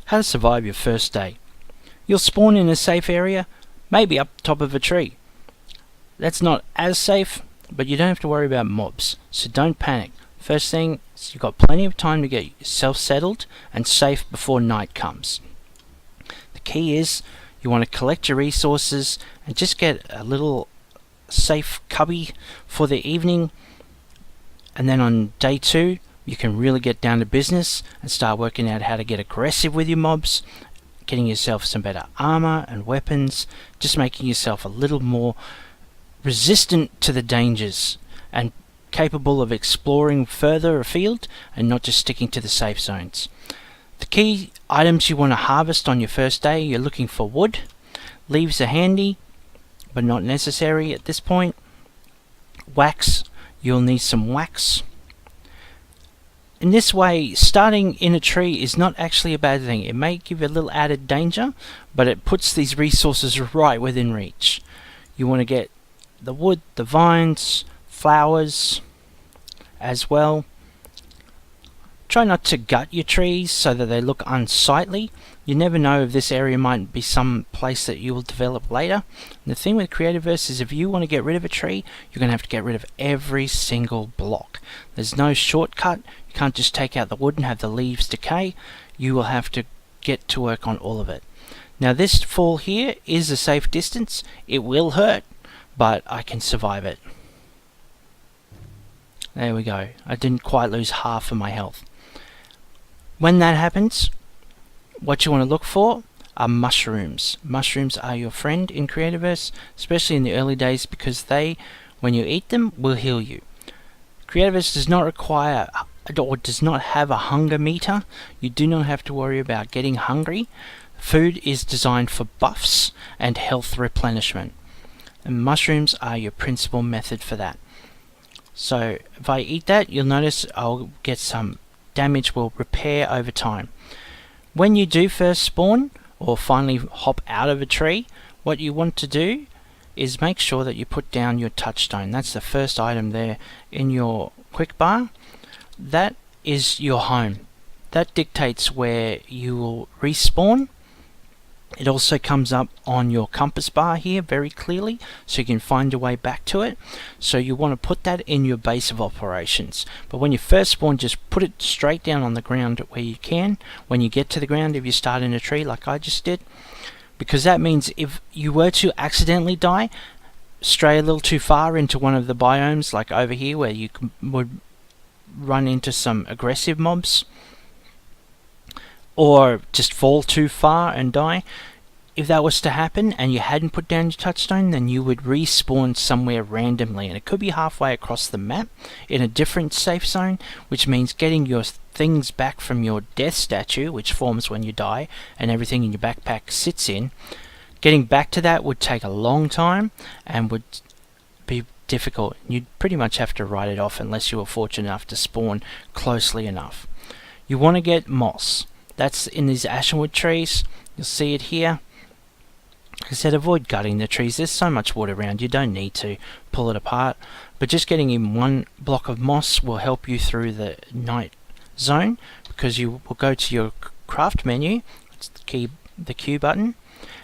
How to survive your first day. You'll spawn in a safe area, maybe up top of a tree. That's not as safe, but you don't have to worry about mobs, so don't panic. First thing is you've got plenty of time to get yourself settled and safe before night comes. The key is you want to collect your resources and just get a little safe cubby for the evening, and then on day 2 you can really get down to business and start working out how to get aggressive with your mobs, getting yourself some better armor and weapons, just making yourself a little more resistant to the dangers and capable of exploring further afield and not just sticking to the safe zones. The key items you want to harvest on your first day, you're looking for wood. Leaves are handy but not necessary at this point. Wax, you'll need some wax. In this way, starting in a tree is not actually a bad thing. It may give you a little added danger, but it puts these resources right within reach. You want to get the wood, the vines, flowers as well. Try not to gut your trees so that they look unsightly. You never know if this area might be some place that you will develop later. And the thing with Creativerse is if you want to get rid of a tree, you're going to have to get rid of every single block. There's no shortcut. You can't just take out the wood and have the leaves decay. You will have to get to work on all of it. Now this fall here is a safe distance. It will hurt, but I can survive it. There we go. I didn't quite lose half of my health. When that happens, what you want to look for are mushrooms. Mushrooms are your friend in Creativerse, especially in the early days, because they, when you eat them, will heal you. Creativerse does not require or does not have a hunger meter. You do not have to worry about getting hungry. Food is designed for buffs and health replenishment. And mushrooms are your principal method for that. So if I eat that, you'll notice I'll get some damage will repair over time. When you do first spawn or finally hop out of a tree, what you want to do is make sure that you put down your touchstone. That's the first item there in your quick bar. That is your home. That dictates where you will respawn. It also comes up on your compass bar here very clearly, so you can find your way back to it. So you want to put that in your base of operations. But when you first spawn, just put it straight down on the ground where you can. When you get to the ground, if you start in a tree like I just did, because that means if you were to accidentally die, stray a little too far into one of the biomes, like over here where you would run into some aggressive mobs, or just fall too far and die. If that was to happen and you hadn't put down your touchstone, then you would respawn somewhere randomly, and it could be halfway across the map in a different safe zone, which means getting your things back from your death statue, which forms when you die and everything in your backpack sits in. Getting back to that would take a long time and would be difficult. You'd pretty much have to write it off unless you were fortunate enough to spawn closely enough. You want to get moss. That's in these ashenwood trees. You'll see it here. Like I said, avoid gutting the trees. There's so much wood around, you don't need to pull it apart. But just getting in one block of moss will help you through the night zone, because you will go to your craft menu, it's the Q button,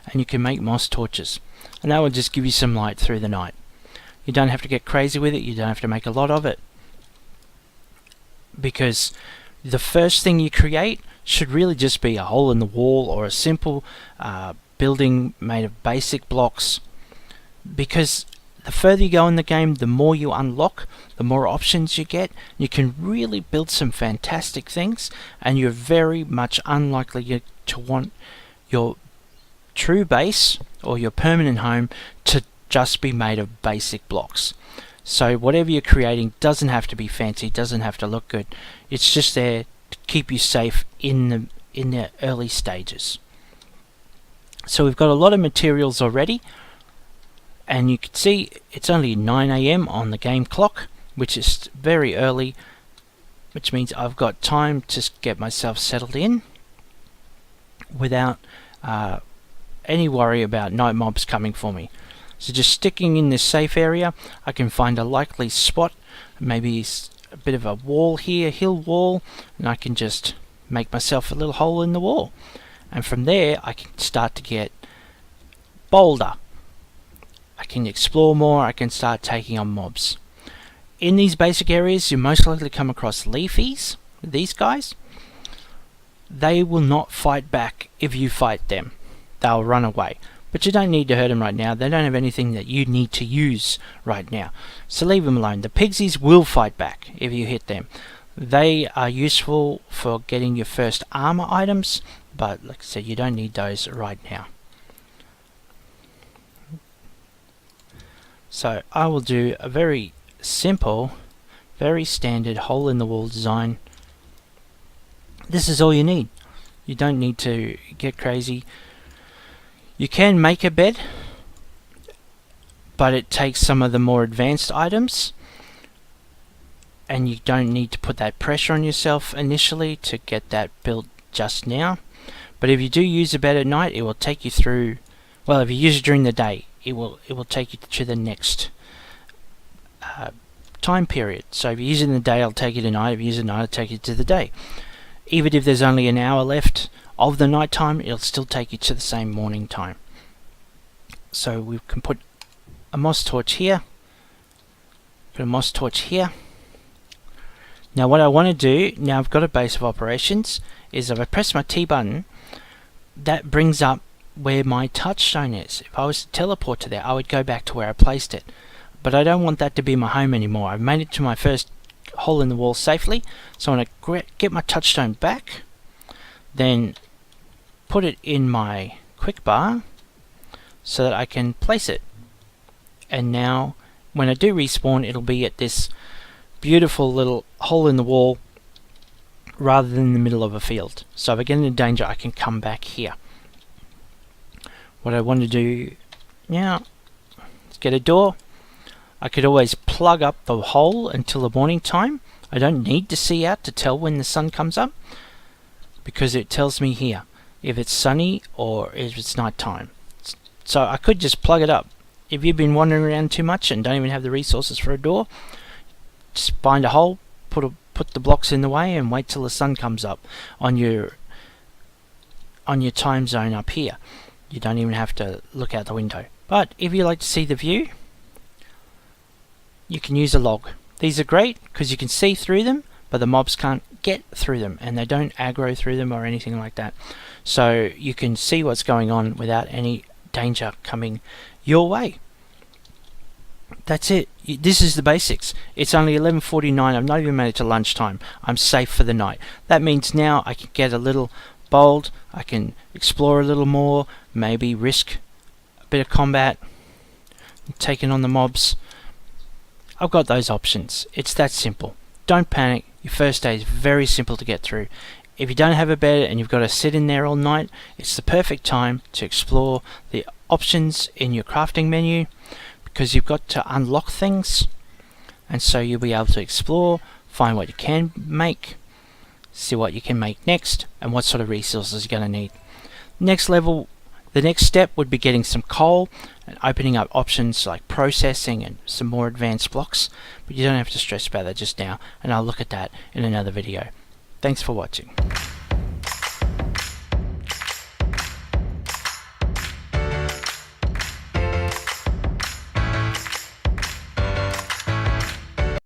and you can make moss torches. And that will just give you some light through the night. You don't have to get crazy with it, you don't have to make a lot of it, because the first thing you create should really just be a hole in the wall or a simple building made of basic blocks, because the further you go in the game, the more you unlock, the more options you get. You can really build some fantastic things, and you're very much unlikely to want your true base or your permanent home to just be made of basic blocks. So whatever you're creating doesn't have to be fancy, doesn't have to look good. It's just there to keep you safe in the early stages. So we've got a lot of materials already, and you can see it's only 9 AM on the game clock, which is very early, which means I've got time to get myself settled in without any worry about night mobs coming for me. So just sticking in this safe area, I can find a likely spot, maybe a bit of a wall here, hill wall, and I can just make myself a little hole in the wall. and from there I can start to get bolder. I can explore more, I can start taking on mobs. In these basic areas you're most likely to come across leafies, these guys. They will not fight back if you fight them. They'll run away. But you don't need to hurt them right now. They don't have anything that you need to use right now. So leave them alone. The pixies will fight back if you hit them. They are useful for getting your first armor items, but like I said, you don't need those right now. So I will do a very simple, very standard hole in the wall design. This is all you need. You don't need to get crazy. You can make a bed, but it takes some of the more advanced items, and you don't need to put that pressure on yourself initially to get that built just now. But if you do use a bed at night, it will take you through, well, if you use it during the day, it will take you to the next time period. So if you use it in the day, it'll take you to night. If you use it at night, it'll take you to the day. Even if there's only an hour left of the night time, it'll still take you to the same morning time. So we can put a moss torch here, put a moss torch here. Now what I want to do, now I've got a base of operations, is if I press my T button, that brings up where my touchstone is. If I was to teleport to there, I would go back to where I placed it. But I don't want that to be my home anymore. I've made it to my first hole in the wall safely, so I want to get my touchstone back, then put it in my quick bar so that I can place it. And now when I do respawn, it'll be at this beautiful little hole in the wall rather than in the middle of a field. So if I get into danger, I can come back here. What I want to do now is get a door. I could always plug up the hole until the morning time. I don't need to see out to tell when the sun comes up, because it tells me here if it's sunny or if it's night time. So I could just plug it up. If you've been wandering around too much and don't even have the resources for a door, just find a hole, put the blocks in the way, and wait till the sun comes up on your time zone up here. You don't even have to look out the window. But if you like to see the view, you can use a log. These are great because you can see through them, but the mobs can't get through them, and they don't aggro through them or anything like that. So you can see what's going on without any danger coming your way. That's it. This is the basics. It's only 11:49. I've not even made it to lunchtime. I'm safe for the night. That means now I can get a little bold. I can explore a little more, maybe risk a bit of combat, taking on the mobs. I've got those options. It's that simple. Don't panic. Your first day is very simple to get through. If you don't have a bed and you've got to sit in there all night, it's the perfect time to explore the options in your crafting menu, because you've got to unlock things, and so you'll be able to explore, find what you can make, see what you can make next, and what sort of resources you're going to need. Next level, the next step would be getting some coal and opening up options like processing and some more advanced blocks, but you don't have to stress about that just now, and I'll look at that in another video. Thanks for watching.